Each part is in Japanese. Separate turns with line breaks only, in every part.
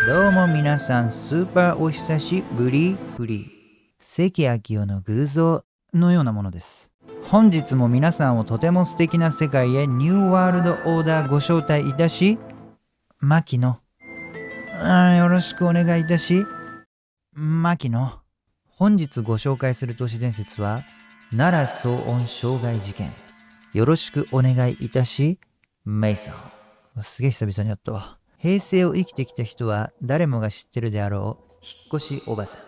どうも皆さん、スーパーお久しぶり。関明夫の偶像のようなものです。本日も皆さんをとても素敵な世界へニューワールドオーダーご招待いたし、牧野。よろしくお願いいたし、牧野。本日ご紹介する都市伝説は、奈良騒音傷害事件。よろしくお願いいたし、メイソン。すげえ久々にやったわ。平成を生きてきた人は誰もが知ってるであろう引っ越しおばさん。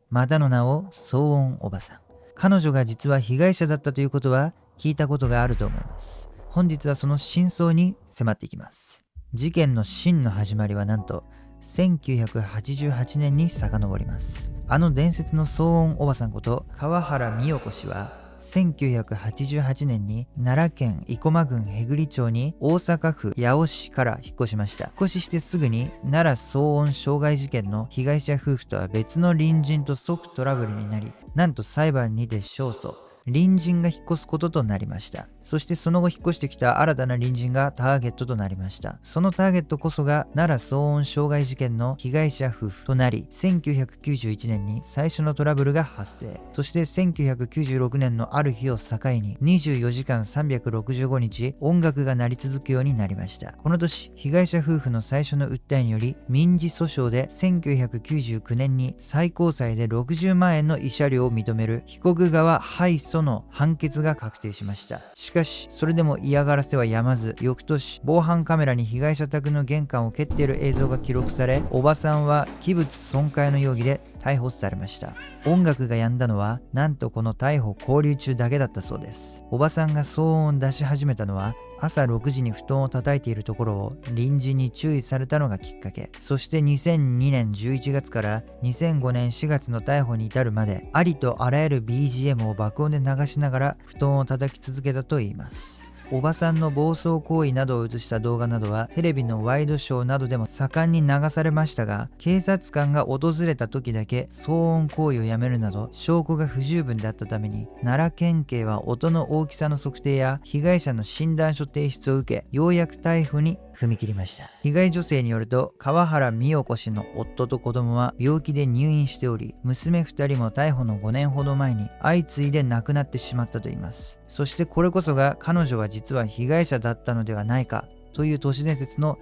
またの名を騒音おばさん。彼女が実は被害者だったということは聞いたことがあると思います。本日はその真相に迫っていきます。事件の真の始まりはなんと1988年に遡ります。あの伝説の騒音おばさんこと川原美代子氏は1988年に奈良県生駒郡平栗町に大阪府八尾市から引っ越しました。引っ越ししてすぐに奈良騒音傷害事件の被害者夫婦とは別の隣人と即トラブルになり、なんと裁判にて勝訴。隣人が引っ越すこととなりました。そしてその後引っ越してきた新たな隣人がターゲットとなりました。そのターゲットこそが奈良騒音傷害事件の被害者夫婦となり、1991年に最初のトラブルが発生。そして1996年のある日を境に24時間365日音楽が鳴り続くようになりました。この年、被害者夫婦の最初の訴えにより民事訴訟で1999年に最高裁で60万円の慰謝料を認める被告側敗訴の判決が確定しました。しかしそれでも嫌がらせはやまず、翌年防犯カメラに被害者宅の玄関を蹴っている映像が記録され、おばさんは器物損壊の容疑で逮捕されました。音楽が止んだのはなんとこの逮捕勾留中だけだったそうです。おばさんが騒音を出し始めたのは朝6時に布団を叩いているところを隣人に注意されたのがきっかけ。そして2002年11月から2005年4月の逮捕に至るまで、ありとあらゆる BGM を爆音で流しながら布団を叩き続けたといいます。おばさんの暴走行為などを映した動画などはテレビのワイドショーなどでも盛んに流されましたが、警察官が訪れた時だけ騒音行為をやめるなど証拠が不十分だったために、奈良県警は音の大きさの測定や被害者の診断書提出を受け、ようやく逮捕に踏み切りました。被害女性によると、川原美代子氏の夫と子供は病気で入院しており、娘2人も逮捕の5年ほど前に相次いで亡くなってしまったといいます。そしてこれこそが彼女は実は被害者だったのではないかという都市伝説の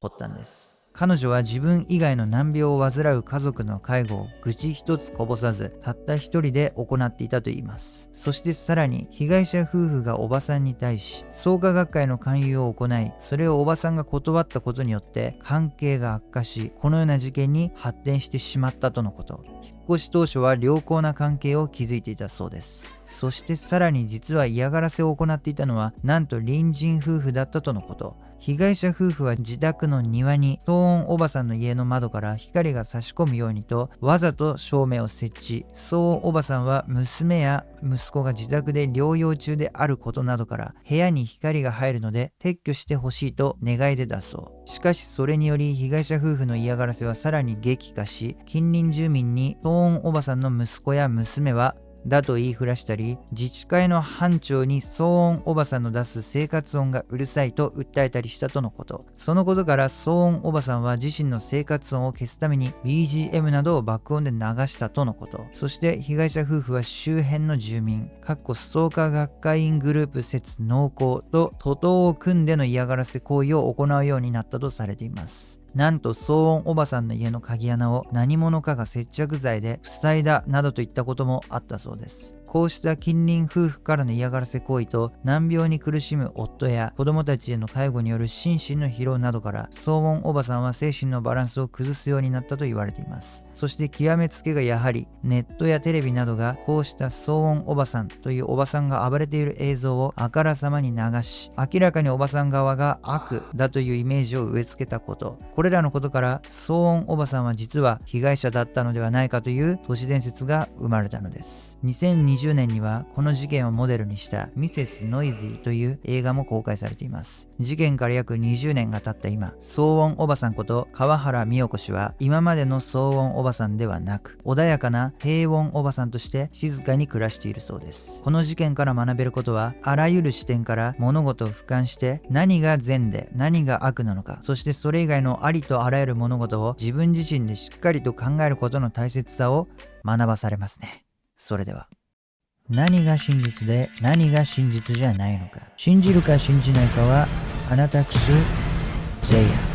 発端です。彼女は自分以外の難病を患う家族の介護を愚痴一つこぼさず、たった一人で行っていたといいます。そしてさらに被害者夫婦がおばさんに対し創価学会の勧誘を行い、それをおばさんが断ったことによって関係が悪化し、このような事件に発展してしまったとのこと。引っ越し当初は良好な関係を築いていたそうです。そしてさらに実は嫌がらせを行っていたのはなんと隣人夫婦だったとのこと。被害者夫婦は自宅の庭に騒音おばさんの家の窓から光が差し込むようにとわざと照明を設置。騒音おばさんは娘や息子が自宅で療養中であることなどから部屋に光が入るので撤去してほしいと願い出たそう。しかしそれにより被害者夫婦の嫌がらせはさらに激化し、近隣住民に騒音おばさんの息子や娘はだと言いふらしたり、自治会の班長に騒音おばさんの出す生活音がうるさいと訴えたりしたとのこと。そのことから騒音おばさんは自身の生活音を消すために BGM などを爆音で流したとのこと。そして被害者夫婦は周辺の住民ストーカー学会員グループ説濃厚と徒党を組んでの嫌がらせ行為を行うようになったとされています。なんと騒音おばさんの家の鍵穴を何者かが接着剤で塞いだなどといったこともあったそうです。こうした近隣夫婦からの嫌がらせ行為と難病に苦しむ夫や子供たちへの介護による心身の疲労などから騒音おばさんは精神のバランスを崩すようになったと言われています。そして極めつけがやはりネットやテレビなどがこうした騒音おばさんというおばさんが暴れている映像をあからさまに流し、明らかにおばさん側が悪だというイメージを植え付けたこと。これらのことから騒音おばさんは実は被害者だったのではないかという都市伝説が生まれたのです。2020 2020年にはこの事件をモデルにしたミセス・ノイズィという映画も公開されています。事件から約20年が経った今、騒音おばさんこと川原美代子氏は今までの騒音おばさんではなく、穏やかな平穏おばさんとして静かに暮らしているそうです。この事件から学べることは、あらゆる視点から物事を俯瞰して何が善で何が悪なのか、そしてそれ以外のありとあらゆる物事を自分自身でしっかりと考えることの大切さを学ばされますね。それでは。何が真実で何が真実じゃないのか、信じるか信じないかはあなたくすぜや。